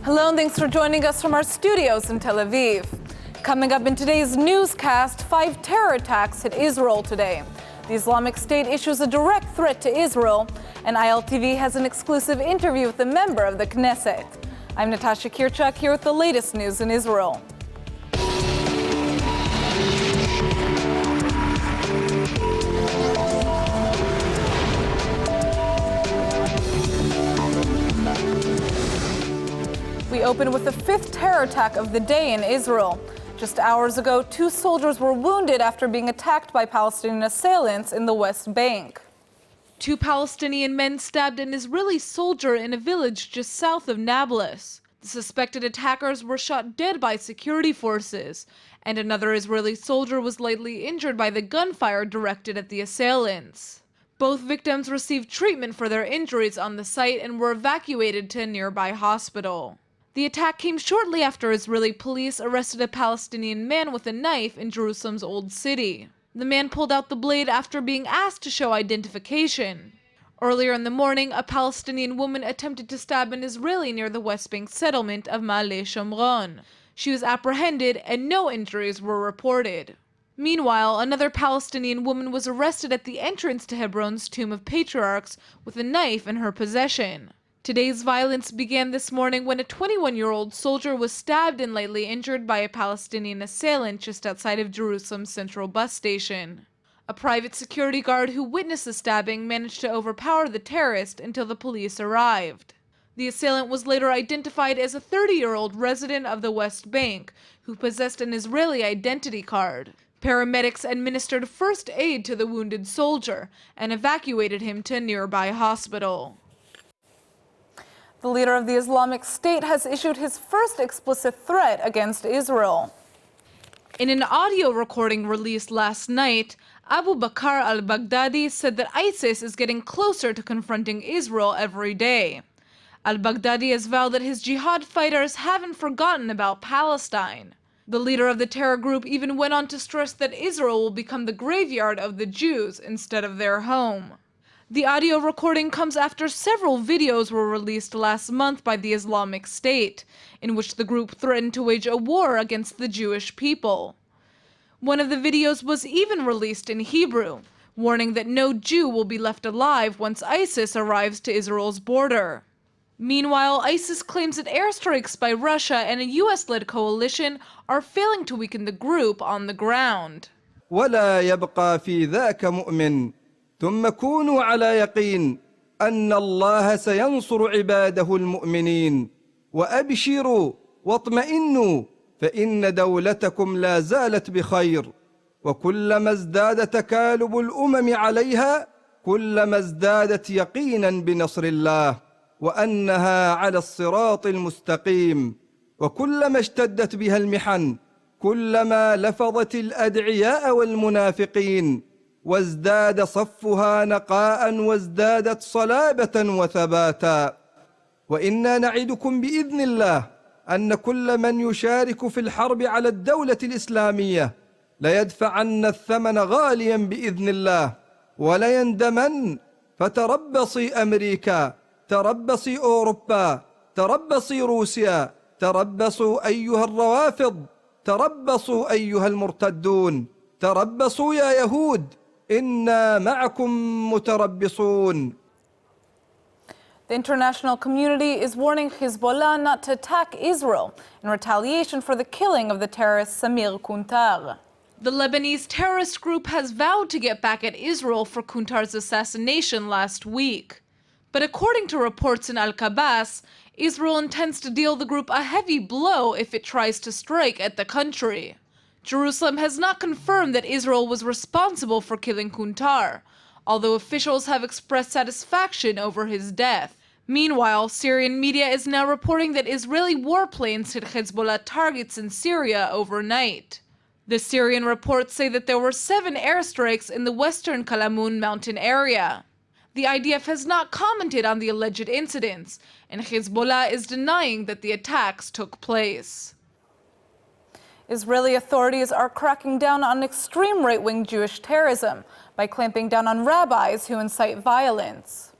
Hello and thanks for joining us from our studios in Tel Aviv. Coming up in today's newscast, 5 terror attacks hit Israel today. The Islamic State issues a direct threat to Israel, and ILTV has an exclusive interview with a member of the Knesset. I'm Natasha Kirchak here with the latest news in Israel. We open with the 5th terror attack of the day in Israel. Just hours ago, 2 soldiers were wounded after being attacked by Palestinian assailants in the West Bank. 2 Palestinian men stabbed an Israeli soldier in a village just south of Nablus. The suspected attackers were shot dead by security forces, and another Israeli soldier was lightly injured by the gunfire directed at the assailants. Both victims received treatment for their injuries on the site and were evacuated to a nearby hospital. The attack came shortly after Israeli police arrested a Palestinian man with a knife in Jerusalem's Old City. The man pulled out the blade after being asked to show identification. Earlier in the morning, a Palestinian woman attempted to stab an Israeli near the West Bank settlement of Ma'ale Shomron. She was apprehended and no injuries were reported. Meanwhile, another Palestinian woman was arrested at the entrance to Hebron's Tomb of Patriarchs with a knife in her possession. Today's violence began this morning when a 21-year-old soldier was stabbed and lightly injured by a Palestinian assailant just outside of Jerusalem's central bus station. A private security guard who witnessed the stabbing managed to overpower the terrorist until the police arrived. The assailant was later identified as a 30-year-old resident of the West Bank who possessed an Israeli identity card. Paramedics administered first aid to the wounded soldier and evacuated him to a nearby hospital. The leader of the Islamic State has issued his first explicit threat against Israel. In an audio recording released last night, Abu Bakr al-Baghdadi said that ISIS is getting closer to confronting Israel every day. Al-Baghdadi has vowed that his jihad fighters haven't forgotten about Palestine. The leader of the terror group even went on to stress that Israel will become the graveyard of the Jews instead of their home. The audio recording comes after several videos were released last month by the Islamic State, in which the group threatened to wage a war against the Jewish people. One of the videos was even released in Hebrew, warning that no Jew will be left alive once ISIS arrives to Israel's border. Meanwhile, ISIS claims that airstrikes by Russia and a US-led coalition are failing to weaken the group on the ground. ولا يبقى في ذاك مؤمن ثم كونوا على يقين أن الله سينصر عباده المؤمنين وأبشروا واطمئنوا فإن دولتكم لا زالت بخير وكلما ازداد تكالب الأمم عليها كلما ازدادت يقينا بنصر الله وأنها على الصراط المستقيم وكلما اشتدت بها المحن كلما لفظت الأدعياء والمنافقين وازداد صفها نقاء وازدادت صلابة وثباتا وإنا نعدكم بإذن الله أن كل من يشارك في الحرب على الدولة الإسلامية ليدفعن الثمن غاليا بإذن الله وليندمن فتربصي أمريكا تربصي أوروبا تربصي روسيا تربصوا أيها الروافض تربصوا أيها المرتدون تربصوا يا يهود إنا معكم متربصون. The international community is warning Hezbollah not to attack Israel in retaliation for the killing of the terrorist Samir Kuntar. The Lebanese terrorist group has vowed to get back at Israel for Kuntar's assassination last week. But according to reports in Al-Qabas, Israel intends to deal the group a heavy blow if it tries to strike at the country. Jerusalem has not confirmed that Israel was responsible for killing Kuntar, although officials have expressed satisfaction over his death. Meanwhile, Syrian media is now reporting that Israeli warplanes hit Hezbollah targets in Syria overnight. The Syrian reports say that there were 7 airstrikes in the western Kalamun mountain area. The IDF has not commented on the alleged incidents, and Hezbollah is denying that the attacks took place. Israeli authorities are cracking down on extreme right-wing Jewish terrorism by clamping down on rabbis who incite violence.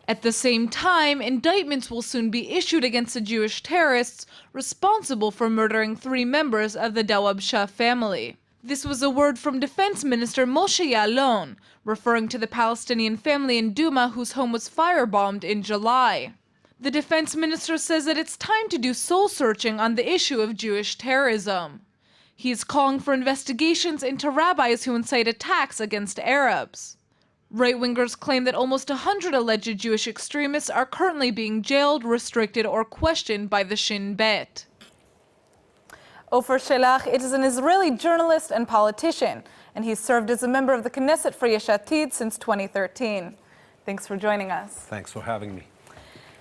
At the same time, indictments will soon be issued against the Jewish terrorists responsible for murdering 3 members of the Dawabshah family. This was a word from Defense Minister Moshe Ya'alon, referring to the Palestinian family in Duma whose home was firebombed in July. The defense minister says that it's time to do soul searching on the issue of Jewish terrorism. He is calling for investigations into rabbis who incite attacks against Arabs. Right-wingers claim that almost 100 alleged Jewish extremists are currently being jailed, restricted, or questioned by the Shin Bet. Ofer Shelach is an Israeli journalist and politician, and he's served as a member of the Knesset for Yesh Atid since 2013. Thanks for joining us. Thanks for having me.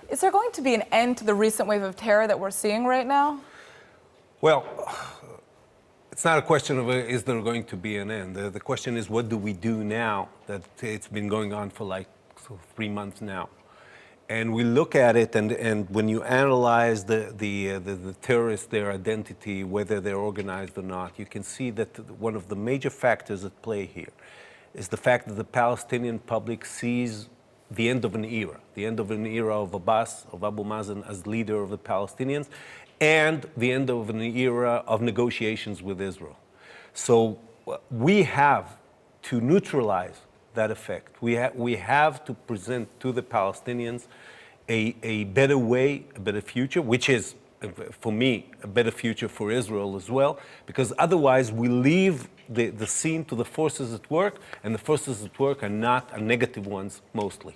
Is there going to be an end to the recent wave of terror that we're seeing right now? Well, it's not a question of is there going to be an end. The question is, what do we do now that it's been going on for like 3 months now? And we look at it, and when you analyze the terrorists, their identity, whether they're organized or not, you can see that one of the major factors at play here is the fact that the Palestinian public sees the end of an era, of Abbas, of Abu Mazen as leader of the Palestinians, and the end of an era of negotiations with Israel. So we have to neutralize that effect. We have to present to the Palestinians a better way, a better future, which is, for me, a better future for Israel as well, because otherwise we leave the scene to the forces at work, and the forces at work are negative ones mostly.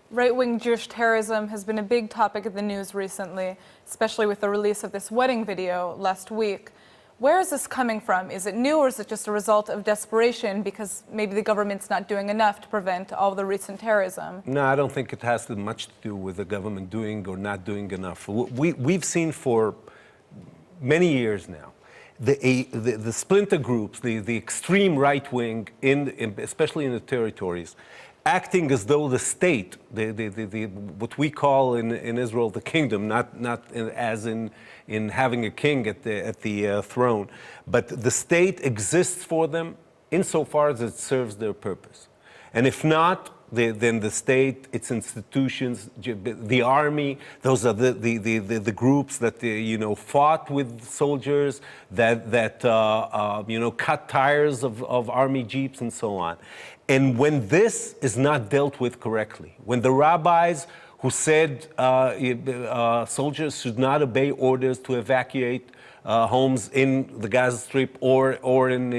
Right-wing Jewish terrorism has been a big topic of the news recently, especially with the release of this wedding video last week. Where is this coming from? Is it new, or is it just a result of desperation because maybe the government's not doing enough to prevent all the recent terrorism? No, I don't think it has much to do with the government doing or not doing enough. We've seen for many years now the splinter groups, the extreme right wing, especially in the territories, acting as though the state, what we call in Israel the kingdom, not as in having a king at the throne, but the state exists for them insofar as it serves their purpose. And if not, then the state, its institutions, the army, those are the groups that fought with soldiers, that cut tires of army jeeps and so on. And when this is not dealt with correctly, when the rabbis who said soldiers should not obey orders to evacuate homes in the Gaza Strip or in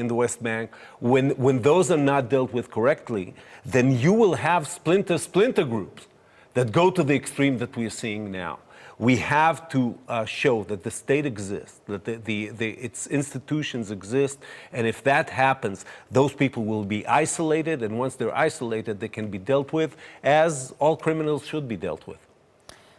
the West Bank, when those are not dealt with correctly, then you will have splinter groups that go to the extreme that we are seeing now. We have to show that the state exists, that its institutions exist, and if that happens, those people will be isolated, and once they're isolated, they can be dealt with as all criminals should be dealt with.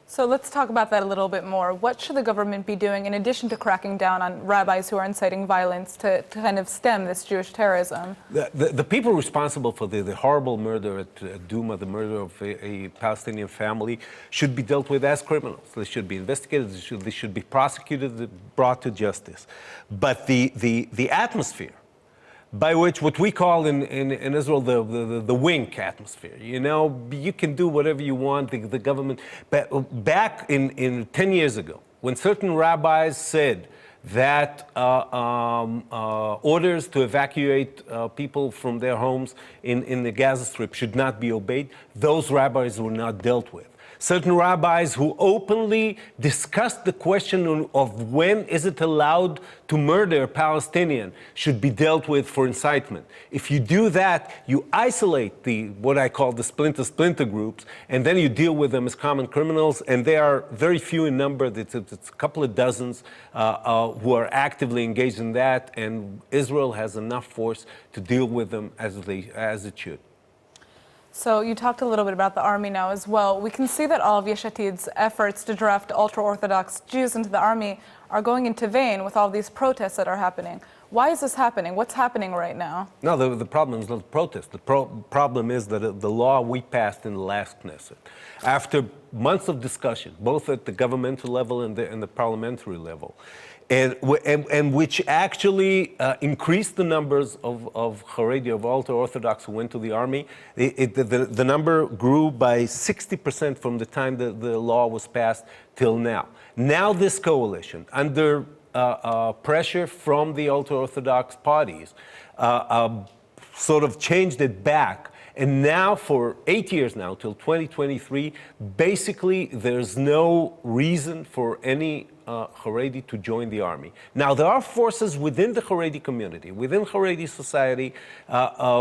So let's talk about that a little bit more. What should the government be doing in addition to cracking down on rabbis who are inciting violence to kind of stem this Jewish terrorism? The people responsible for the horrible murder at Duma, the murder of a Palestinian family, should be dealt with as criminals. They should be investigated, they should be prosecuted, brought to justice. But the atmosphere by which what we call in Israel the wink atmosphere. You can do whatever you want, the government. Back in 10 years ago, when certain rabbis said that orders to evacuate people from their homes in the Gaza Strip should not be obeyed, those rabbis were not dealt with. Certain rabbis who openly discussed the question of when is it allowed to murder a Palestinian should be dealt with for incitement. If you do that, you isolate what I call the splinter groups, and then you deal with them as common criminals, and they are very few in number. It's a couple of dozens who are actively engaged in that, and Israel has enough force to deal with them as it should. So you talked a little bit about the army now as well. We can see that all of Yesh Atid's efforts to draft ultra-Orthodox Jews into the army are going into vain with all these protests that are happening. Why is this happening? What's happening right now? No, the problem is not the protest. The problem is that the law we passed in the last Knesset, after months of discussion, both at the governmental level and the parliamentary level, and which actually increased the numbers of Haredi, of ultra-Orthodox who went to the army. The number grew by 60% from the time the law was passed till now. Now this coalition, under pressure from the ultra-Orthodox parties, sort of changed it back. And now for 8 years now, till 2023, basically there's no reason for any Haredi to join the army. Now there are forces within the Haredi community, within Haredi society,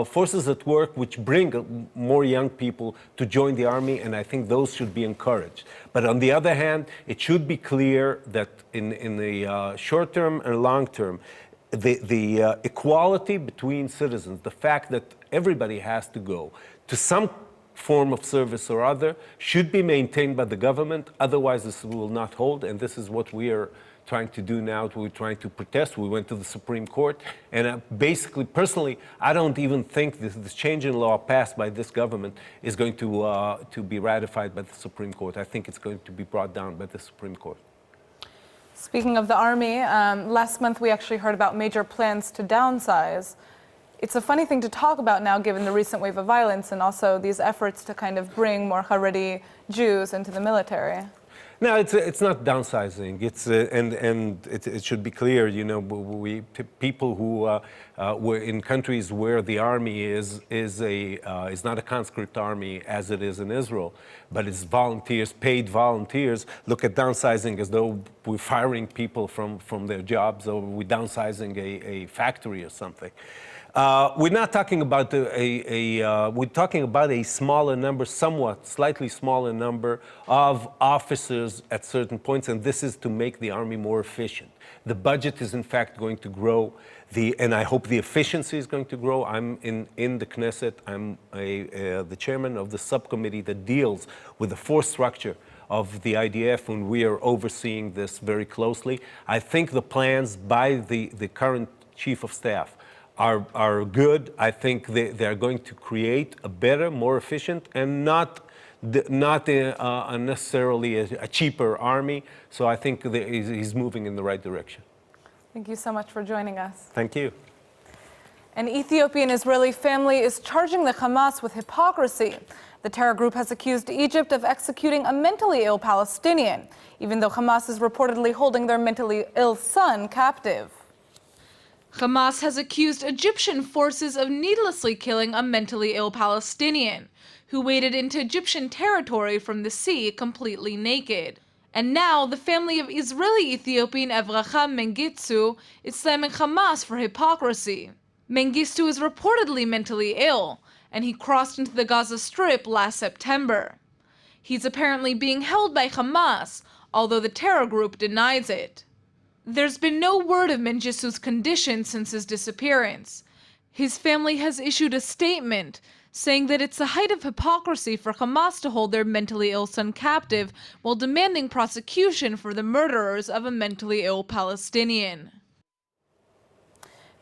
forces at work which bring more young people to join the army, and I think those should be encouraged. But on the other hand, it should be clear that in the short term and long term, the equality between citizens, the fact that everybody has to go to some form of service or other, should be maintained by the government. Otherwise, this will not hold. And this is what we are trying to do now. We're trying to protest. We went to the Supreme Court. And basically, personally, I don't even think this change in law passed by this government is going to be ratified by the Supreme Court. I think it's going to be brought down by the Supreme Court. Speaking of the army, last month we actually heard about major plans to downsize. It's a funny thing to talk about now given the recent wave of violence and also these efforts to kind of bring more Haredi Jews into the military. No, it's not downsizing. It's it should be clear. You know, people who were in countries where the army is not a conscript army as it is in Israel, but it's volunteers, paid volunteers. Look at downsizing as though we're firing people from their jobs, or we're downsizing a factory or something. We're not talking about we're talking about a smaller number, somewhat, slightly smaller number of officers at certain points, and this is to make the army more efficient. The budget is in fact going to grow, and I hope the efficiency is going to grow. I'm in the Knesset. I'm the chairman of the subcommittee that deals with the force structure of the IDF, and we are overseeing this very closely. I think the plans by the current chief of staff are good. I think they're going to create a better, more efficient, and not necessarily a cheaper army. So I think he's moving in the right direction. Thank you so much for joining us. Thank you. An Ethiopian-Israeli family is charging the Hamas with hypocrisy. The terror group has accused Egypt of executing a mentally ill Palestinian, even though Hamas is reportedly holding their mentally ill son captive. Hamas has accused Egyptian forces of needlessly killing a mentally ill Palestinian, who waded into Egyptian territory from the sea completely naked. And now the family of Israeli-Ethiopian Avraham Mengistu is slamming Hamas for hypocrisy. Mengistu is reportedly mentally ill, and he crossed into the Gaza Strip last September. He's apparently being held by Hamas, although the terror group denies it. There's been no word of Mengistu's condition since his disappearance. His family has issued a statement saying that it's a height of hypocrisy for Hamas to hold their mentally ill son captive while demanding prosecution for the murderers of a mentally ill Palestinian.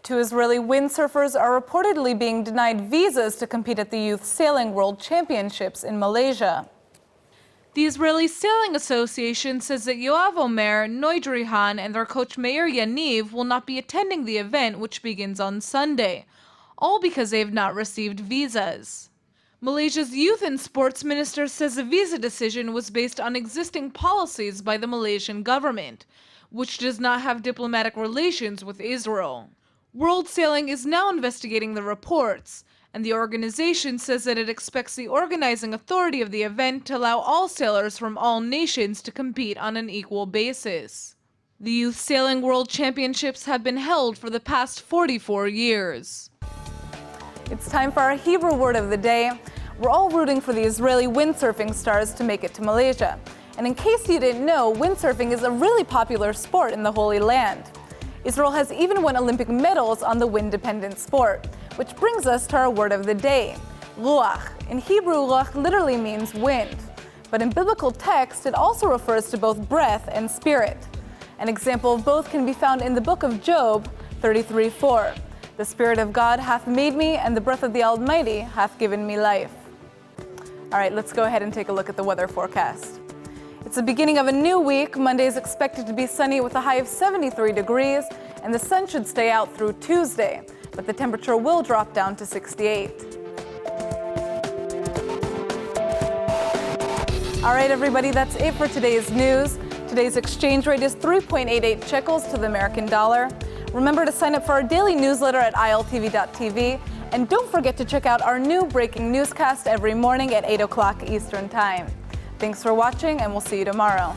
Two Israeli windsurfers are reportedly being denied visas to compete at the Youth Sailing World Championships in Malaysia. The Israeli Sailing Association says that Yoav Omer, Noidrihan, and their coach Meir Yaniv will not be attending the event, which begins on Sunday, all because they have not received visas. Malaysia's Youth and Sports Minister says the visa decision was based on existing policies by the Malaysian government, which does not have diplomatic relations with Israel. World Sailing is now investigating the reports, and the organization says that it expects the organizing authority of the event to allow all sailors from all nations to compete on an equal basis. The Youth Sailing World Championships have been held for the past 44 years. It's time for our Hebrew word of the day. We're all rooting for the Israeli windsurfing stars to make it to Malaysia. And in case you didn't know, windsurfing is a really popular sport in the Holy Land. Israel has even won Olympic medals on the wind-dependent sport, which brings us to our word of the day, ruach. In Hebrew, ruach literally means wind, but in biblical text, it also refers to both breath and spirit. An example of both can be found in the book of Job, 33:4. The Spirit of God hath made me, and the breath of the Almighty hath given me life. All right, let's go ahead and take a look at the weather forecast. It's the beginning of a new week. Monday is expected to be sunny with a high of 73 degrees, and the sun should stay out through Tuesday, but the temperature will drop down to 68. All right, everybody, that's it for today's news. Today's exchange rate is 3.88 shekels to the American dollar. Remember to sign up for our daily newsletter at ILTV.tv. And don't forget to check out our new breaking newscast every morning at 8 o'clock Eastern Time. Thanks for watching, and we'll see you tomorrow.